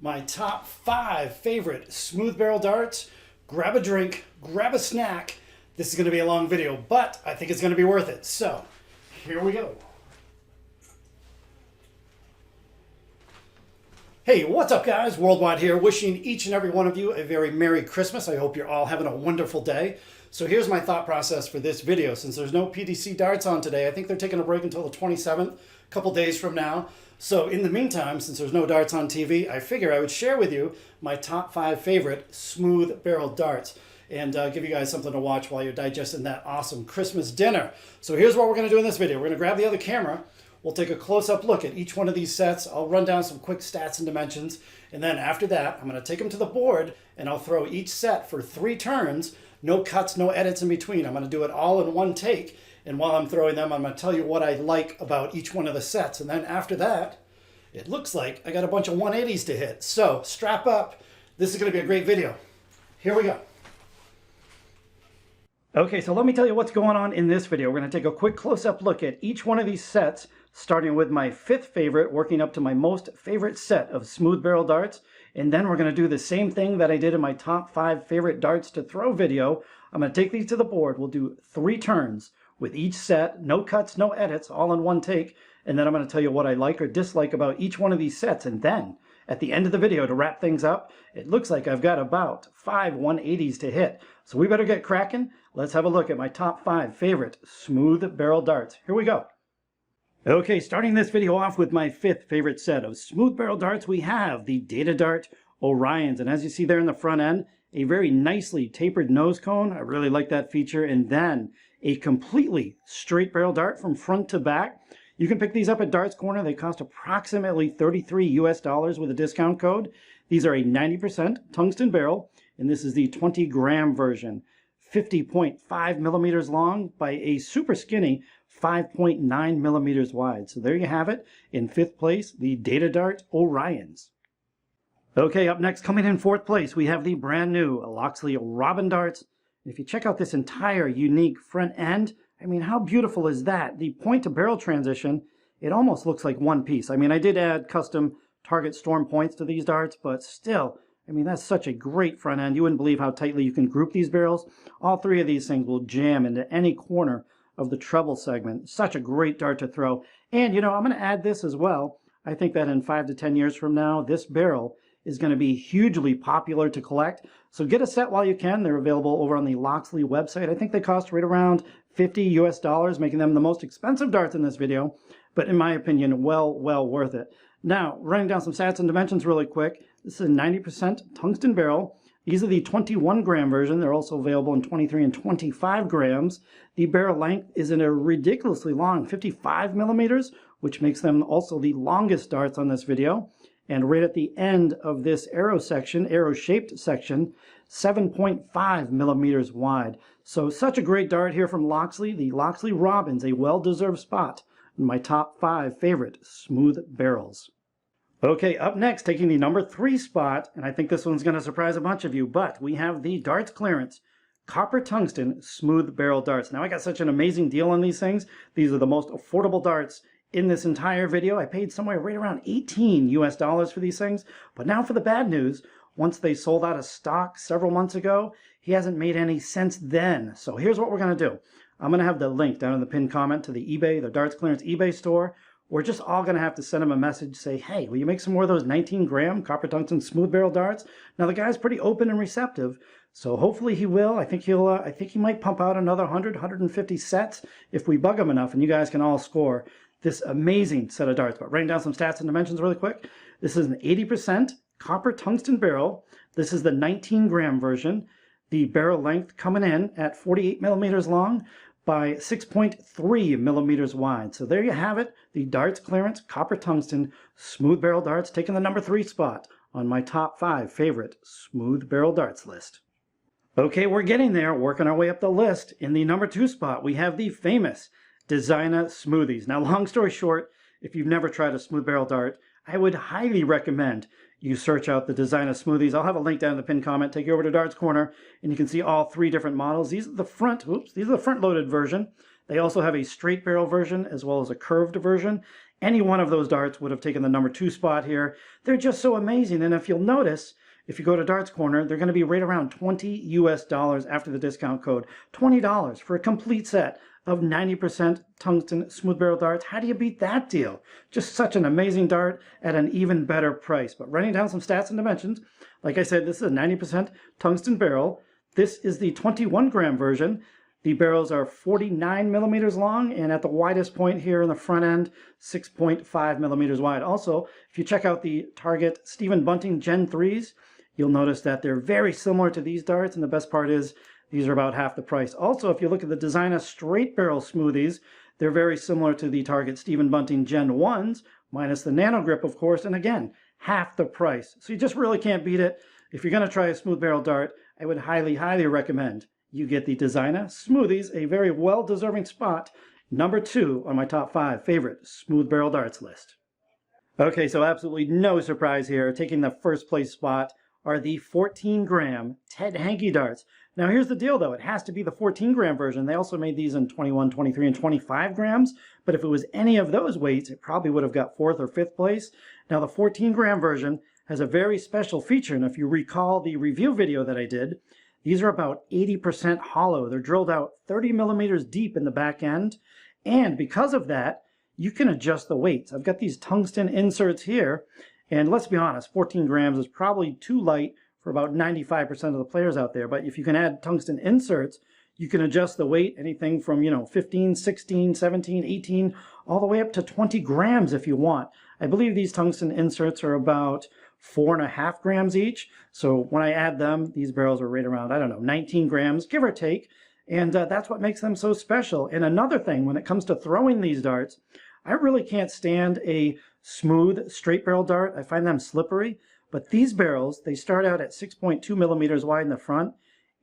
my top 5 favorite smooth barrel darts. Grab a drink, grab a snack. This is going to be a long video, but I think it's going to be worth it. So, here we go. Hey, what's up guys? Worldwide here, wishing each and every one of you a very Merry Christmas. I hope you're all having a wonderful day. So here's my thought process for this video. Since there's no PDC darts on today, I think they're taking a break until the 27th, a couple days from now. So in the meantime, since there's no darts on TV, I figure I would share with you my top 5 favorite smooth barrel darts and give you guys something to watch while you're digesting that awesome Christmas dinner. So here's what we're going to do in this video. We're going to grab the other camera. We'll take a close-up look at each one of these sets. I'll run down some quick stats and dimensions. And then after that, I'm going to take them to the board and I'll throw each set for 3 turns. No cuts, no edits in between. I'm going to do it all in one take. And while I'm throwing them, I'm going to tell you what I like about each one of the sets. And then after that, it looks like I got a bunch of 180s to hit. So strap up. This is going to be a great video. Here we go. Okay, so let me tell you what's going on in this video. We're going to take a quick close-up look at each one of these sets, starting with my 5th favorite, working up to my most favorite set of smooth barrel darts. And then we're going to do the same thing that I did in my top 5 favorite darts to throw video. I'm going to take these to the board. We'll do 3 turns with each set, no cuts, no edits, all in one take. And then I'm going to tell you what I like or dislike about each one of these sets. And then at the end of the video, to wrap things up, it looks like I've got about 5 180s to hit. So we better get cracking. Let's have a look at my top 5 favorite smooth barrel darts. Here we go. Okay, starting this video off with my 5th favorite set of smooth barrel darts, we have the Data Dart Orions. And as you see there in the front end, a very nicely tapered nose cone. I really like that feature. And then a completely straight barrel dart from front to back. You can pick these up at Darts Corner. They cost approximately $33 US with a discount code. These are a 90% tungsten barrel, and this is the 20-gram version. 50.5 millimeters long by a super skinny 5.9 millimeters wide. So there you have it. In 5th place, the Data Dart Orions. Okay, up next, coming in 4th place, we have the brand new Loxley Robin darts. If you check out this entire unique front end, I mean, how beautiful is that? The point to barrel transition, it almost looks like one piece. I mean, I did add custom target storm points to these darts, but still, I mean, that's such a great front end. You wouldn't believe how tightly you can group these barrels. All 3 of these things will jam into any corner of the treble segment. Such a great dart to throw. And, you know, I'm going to add this as well. I think that in 5 to 10 years from now, this barrel is going to be hugely popular to collect. So get a set while you can. They're available over on the Loxley website. I think they cost right around $50 US, making them the most expensive darts in this video, but in my opinion, well worth it. Now, running down some stats and dimensions really quick. This is a 90% tungsten barrel. These are the 21-gram version. They're also available in 23 and 25 grams. The barrel length is in a ridiculously long 55 millimeters, which makes them also the longest darts on this video. And right at the end of this arrow section, arrow-shaped section, 7.5 millimeters wide. So such a great dart here from Loxley. The Loxley Robin's a well-deserved spot in my top 5 favorite smooth barrels. Okay, up next, taking the number 3 spot, and I think this one's going to surprise a bunch of you, but we have the Darts Clearance Copper Tungsten Smooth Barrel Darts. Now, I got such an amazing deal on these things. These are the most affordable darts in this entire video. I paid somewhere right around $18 US for these things. But now for the bad news. Once they sold out of stock several months ago, he hasn't made any since then. So here's what we're going to do. I'm going to have the link down in the pinned comment to the eBay, the Darts Clearance eBay store. We're just all going to have to send him a message, say, hey, will you make some more of those 19-gram copper tungsten smooth barrel darts? Now the guy's pretty open and receptive, so hopefully he will. I think he might pump out another 100, 150 sets if we bug him enough, and you guys can all score this amazing set of darts. But writing down some stats and dimensions really quick. This is an 80% copper tungsten barrel. This is the 19-gram version. The barrel length coming in at 48 millimeters long by 6.3 millimeters wide. So there you have it. The Darts Clearance Copper Tungsten Smooth Barrel Darts taking the number 3 spot on my top 5 favorite smooth barrel darts list. Okay, we're getting there, working our way up the list. In the number 2 spot, we have the famous Designer Smoothies. Now, long story short, if you've never tried a smooth barrel dart, I would highly recommend you search out the Designer Smoothies. I'll have a link down in the pinned comment. Take you over to Darts Corner, and you can see all 3 different models. These are the front, these are the front-loaded version. They also have a straight barrel version as well as a curved version. Any one of those darts would have taken the number 2 spot here. They're just so amazing. And if you'll notice, if you go to Darts Corner, they're going to be right around $20 US after the discount code. $20 for a complete set of 90% tungsten smooth barrel darts. How do you beat that deal? Just such an amazing dart at an even better price. But running down some stats and dimensions, like I said, this is a 90% tungsten barrel. This is the 21 gram version. The barrels are 49 millimeters long, and at the widest point here in the front end, 6.5 millimeters wide. Also, if you check out the Target Stephen Bunting Gen 3s, you'll notice that they're very similar to these darts, and the best part is these are about half the price. Also, if you look at the Designer straight barrel smoothies, they're very similar to the Target Stephen Bunting Gen 1s, minus the nano grip, of course, and again, half the price. So you just really can't beat it. If you're going to try a smooth barrel dart, I would highly, highly recommend you get the Designer Smoothies, a very well-deserving spot, number 2 on my top 5 favorite smooth barrel darts list. Okay, so absolutely no surprise here. Taking the first place spot are the 14 gram Ted Hankey darts. Now here's the deal though, it has to be the 14 gram version. They also made these in 21, 23, and 25 grams, but if it was any of those weights, it probably would have got 4th or 5th place. Now the 14 gram version has a very special feature, and if you recall the review video that I did, these are about 80% hollow. They're drilled out 30 millimeters deep in the back end, and because of that, you can adjust the weights. I've got these tungsten inserts here, and let's be honest, 14 grams is probably too light for about 95% of the players out there, but if you can add tungsten inserts, you can adjust the weight anything from, 15, 16, 17, 18, all the way up to 20 grams if you want. I believe these tungsten inserts are about 4.5 grams each. So when I add them, these barrels are right around, 19 grams, give or take. And that's what makes them so special. And another thing, when it comes to throwing these darts, I really can't stand a smooth straight barrel dart. I find them slippery. But these barrels, they start out at 6.2 millimeters wide in the front,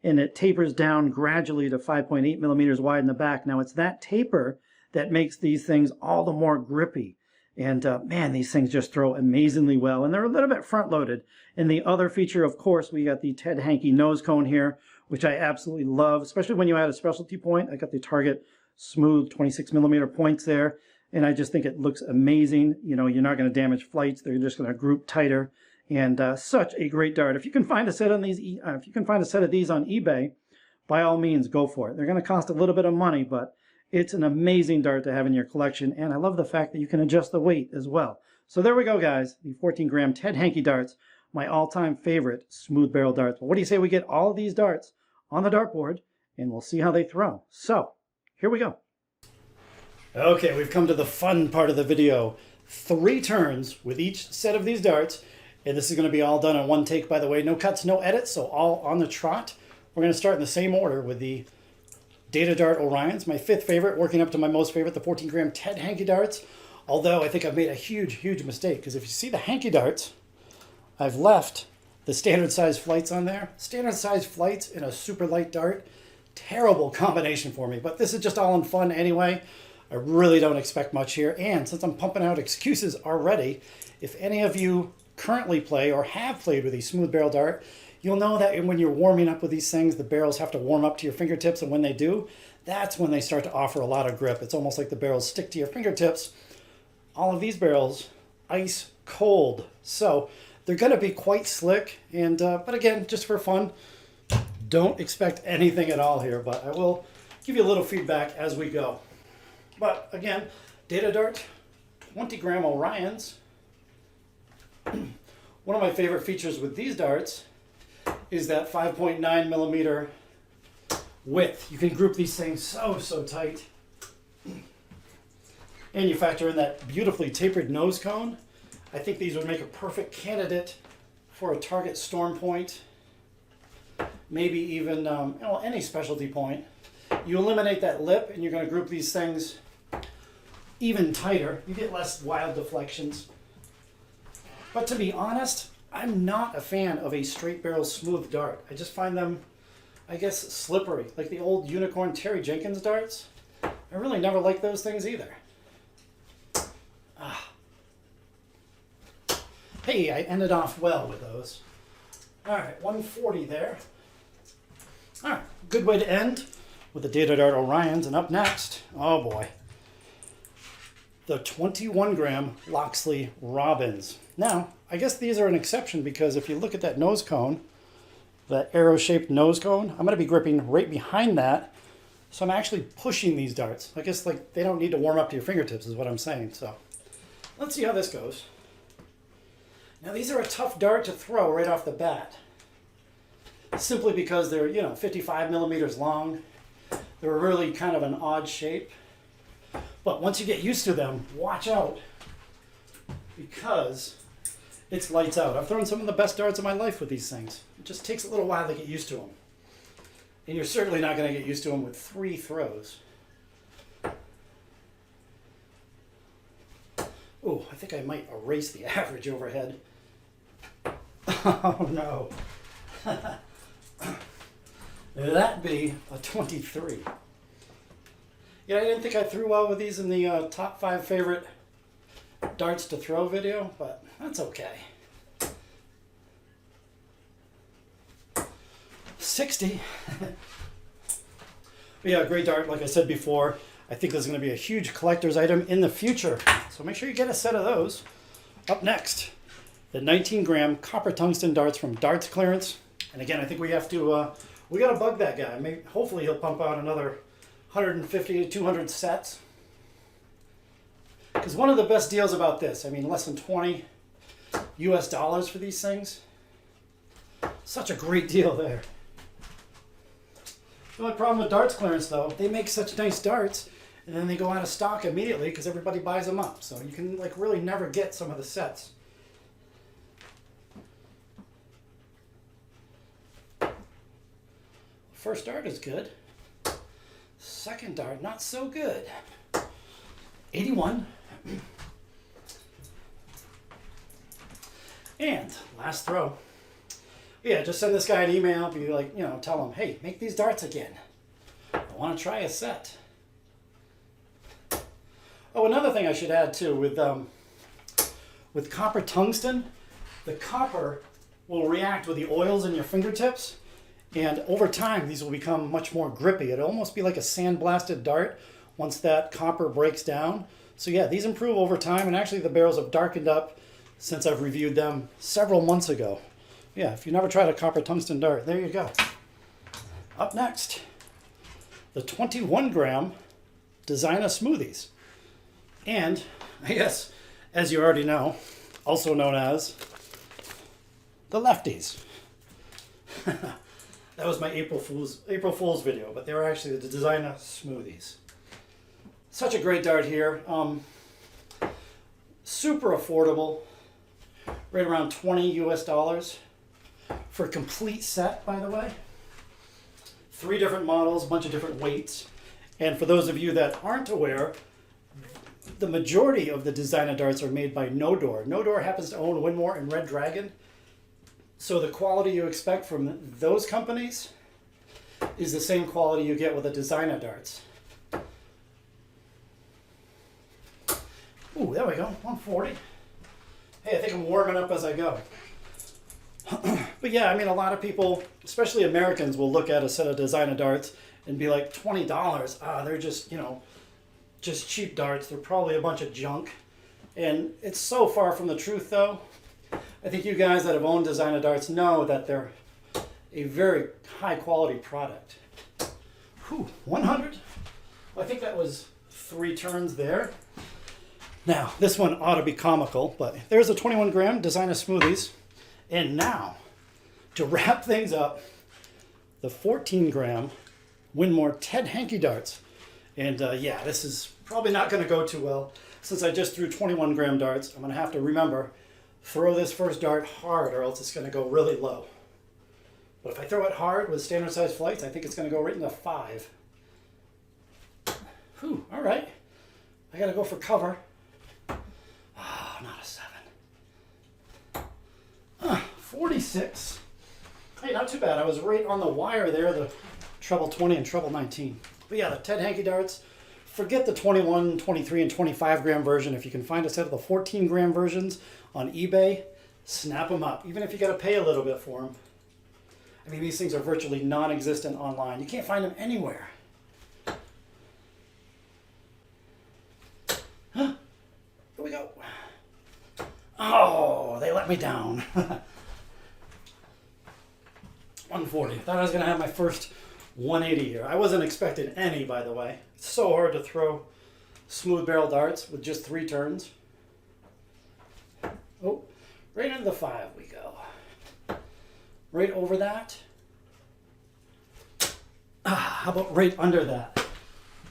and it tapers down gradually to 5.8 millimeters wide in the back. Now it's that taper that makes these things all the more grippy. And man, these things just throw amazingly well, and they're a little bit front loaded. And the other feature, of course, we got the Ted Hankey nose cone here, which I absolutely love, especially when you add a specialty point. I got the Target smooth 26 millimeter points there, and I just think it looks amazing. You're not going to damage flights. They're just going to group tighter. And such a great dart. If you can find a set on these, if you can find a set of these on eBay, by all means, go for it. They're going to cost a little bit of money, but it's an amazing dart to have in your collection. And I love the fact that you can adjust the weight as well. So there we go, guys. The 14 gram Ted Hankey darts, my all-time favorite smooth barrel darts. But what do you say we get all of these darts on the dartboard, and we'll see how they throw. So here we go. Okay, we've come to the fun part of the video. 3 turns with each set of these darts. And this is going to be all done in one take, by the way. No cuts, no edits, so all on the trot. We're going to start in the same order with the Data Dart Orions, my 5th favorite, working up to my most favorite, the 14 gram Ted Hankey darts. Although I think I've made a huge, huge mistake, because if you see the Hankey darts, I've left the standard size flights on there. Standard size flights in a super light dart, terrible combination for me. But this is just all in fun anyway. I really don't expect much here. And since I'm pumping out excuses already, if any of you currently play or have played with a smooth barrel dart, you'll know that when you're warming up with these things, the barrels have to warm up to your fingertips, and when they do, that's when they start to offer a lot of grip. It's almost like the barrels stick to your fingertips. All of these barrels, ice cold, so they're going to be quite slick. And but again, just for fun, don't expect anything at all here, but I will give you a little feedback as we go. But again, Data Dart 20 gram Orions. One of my favorite features with these darts is that 5.9 millimeter width. You can group these things so tight. And you factor in that beautifully tapered nose cone. I think these would make a perfect candidate for a Target Storm Point. Maybe even any specialty point. You eliminate that lip and you're going to group these things even tighter. You get less wild deflections. But to be honest, I'm not a fan of a straight barrel smooth dart. I just find them, I guess, slippery. Like the old Unicorn Terry Jenkins darts. I really never liked those things either. Hey, I ended off well with those. All right, 140 there. All right, good way to end. with the Data Dart Orions. And up next, oh boy, the 21 gram Loxley Robins. Now, I guess these are an exception because if you look at that nose cone, that arrow-shaped nose cone, I'm going to be gripping right behind that. So I'm actually pushing these darts. I guess like they don't need to warm up to your fingertips is what I'm saying. So let's see how this goes. Now these are a tough dart to throw right off the bat. Simply because they're, 55 millimeters long. They're really kind of an odd shape. But once you get used to them, watch out. Because it's lights out. I've thrown some of the best darts of my life with these things. It just takes a little while to get used to them. And you're certainly not going to get used to them with 3 throws. Oh, I think I might erase the average overhead. Oh no. That'd be a 23. Yeah, I didn't think I threw well with these in the top 5 favorite darts to throw video, but that's okay. 60. Yeah, great dart. Like I said before, I think this is going to be a huge collector's item in the future. So make sure you get a set of those. Up next, the 19 gram copper tungsten darts from Darts Clearance. And again, I think we have to, we got to bug that guy. Hopefully he'll pump out another 150 to 200 sets. Because one of the best deals about this, less than 20 US dollars for these things. Such a great deal there. The only problem with Darts Clearance, though, they make such nice darts, and then they go out of stock immediately because everybody buys them up. So you can really never get some of the sets. First dart is good. Second dart, not so good. 81. And last throw. Yeah, just send this guy an email, be like, tell him, hey, make these darts again. I want to try a set. Oh, another thing I should add too, with copper tungsten, the copper will react with the oils in your fingertips, and over time these will become much more grippy. It'll almost be like a sandblasted dart once that copper breaks down. So yeah, these improve over time, and actually the barrels have darkened up since I've reviewed them several months ago. Yeah, if you never tried a copper tungsten dart, there you go. Up next, the 21 gram Designer Smoothies. And, I guess, as you already know, also known as the Lefties. That was my April Fool's video, but they were actually the Designer Smoothies. Such a great dart here. Super affordable. Right around 20 US dollars. For a complete set, by the way. 3 different models, a bunch of different weights. And for those of you that aren't aware, the majority of the Designer darts are made by No Door. No Door happens to own Winmore and Red Dragon. So the quality you expect from those companies is the same quality you get with the Designer darts. Ooh, there we go, 140. Hey, I think I'm warming up as I go. But yeah, a lot of people, especially Americans, will look at a set of Designer darts and be like, $20. They're just, just cheap darts. They're probably a bunch of junk. And it's so far from the truth, though. I think you guys that have owned Designer darts know that they're a very high quality product. Whew, 100. Well, I think that was 3 turns there. Now, this one ought to be comical, but there's a 21 gram Designer Smoothies. And now, to wrap things up, the 14 gram Winmore Ted Hankey darts. And yeah, this is probably not going to go too well. Since I just threw 21 gram darts, I'm going to have to remember, throw this first dart hard or else it's going to go really low. But if I throw it hard with standard size flights, I think it's going to go right into 5. Whew, all right. I got to go for cover. Oh, not a 7. 46. Hey, not too bad. I was right on the wire there, the treble 20 and treble 19. But yeah, the Ted Hankey darts, forget the 21, 23, and 25 gram version. If you can find a set of the 14 gram versions on eBay, snap them up, even if you got to pay a little bit for them. These things are virtually non-existent online. You can't find them anywhere. let me down. 140. Thought I was gonna have my first 180 here. I wasn't expecting any, by the way. It's so hard to throw smooth barrel darts with just 3 turns. Oh, right into the 5 we go. Right over that. How about right under that?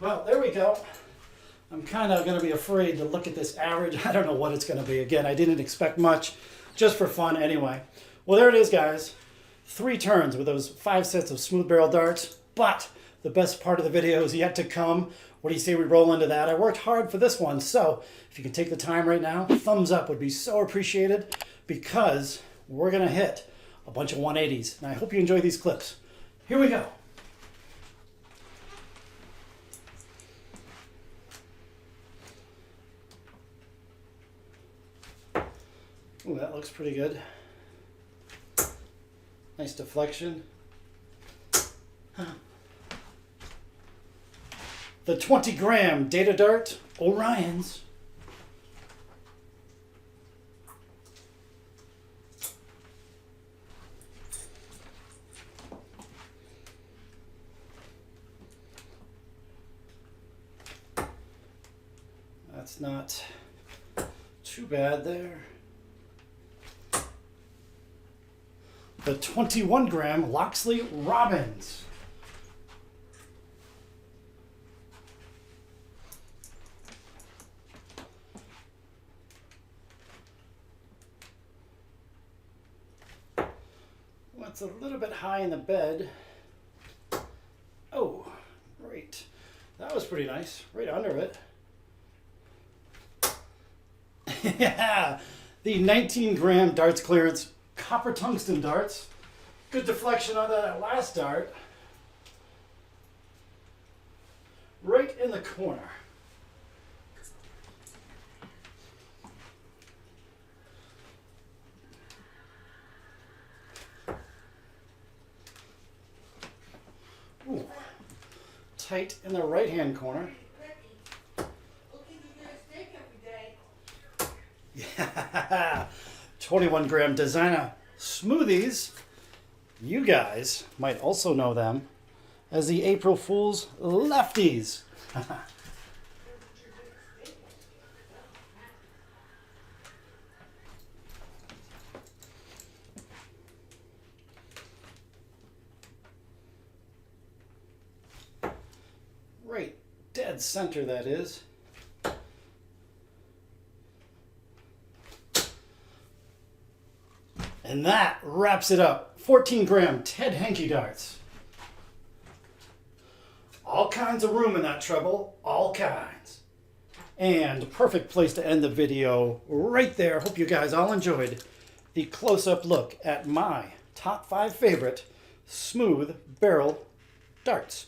Well, there we go. I'm kind of going to be afraid to look at this average. I don't know what it's going to be. Again, I didn't expect much, just for fun anyway. Well, there it is, guys. 3 turns with those 5 sets of smooth barrel darts. But the best part of the video is yet to come. What do you say we roll into that? I worked hard for this one, so if you can take the time right now, thumbs up would be so appreciated, because we're going to hit a bunch of 180s. And I hope you enjoy these clips. Here we go. Ooh, that looks pretty good. Nice deflection. The 20-gram data dart Orions. That's not too bad there. The 21-gram Loxley Robbins. Well, it's a little bit high in the bed. Oh, great. That was pretty nice. Right under it. Yeah, the 19-gram darts clearance copper tungsten darts. Good deflection on that last dart. Right in the corner. Ooh. Tight in the right-hand corner. Yeah, 21-gram designer smoothies. You guys might also know them as the April Fool's lefties. Right, dead center that is. And that wraps it up. 14-gram Ted Hankey darts. All kinds of room in that treble. All kinds. And perfect place to end the video right there. Hope you guys all enjoyed the close-up look at my top 5 favorite smooth barrel darts.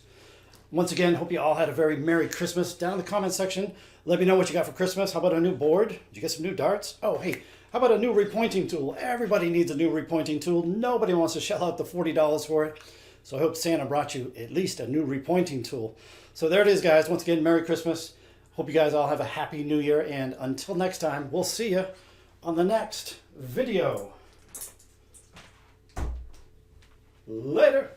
Once again, hope you all had a very Merry Christmas. Down in the comment section, let me know what you got for Christmas. How about a new board? Did you get some new darts? Oh, hey. How about a new repointing tool? Everybody needs a new repointing tool. Nobody wants to shell out the $40 for it. So I hope Santa brought you at least a new repointing tool. So there it is, guys. Once again, Merry Christmas. Hope you guys all have a Happy New Year. And until next time, we'll see you on the next video. Later.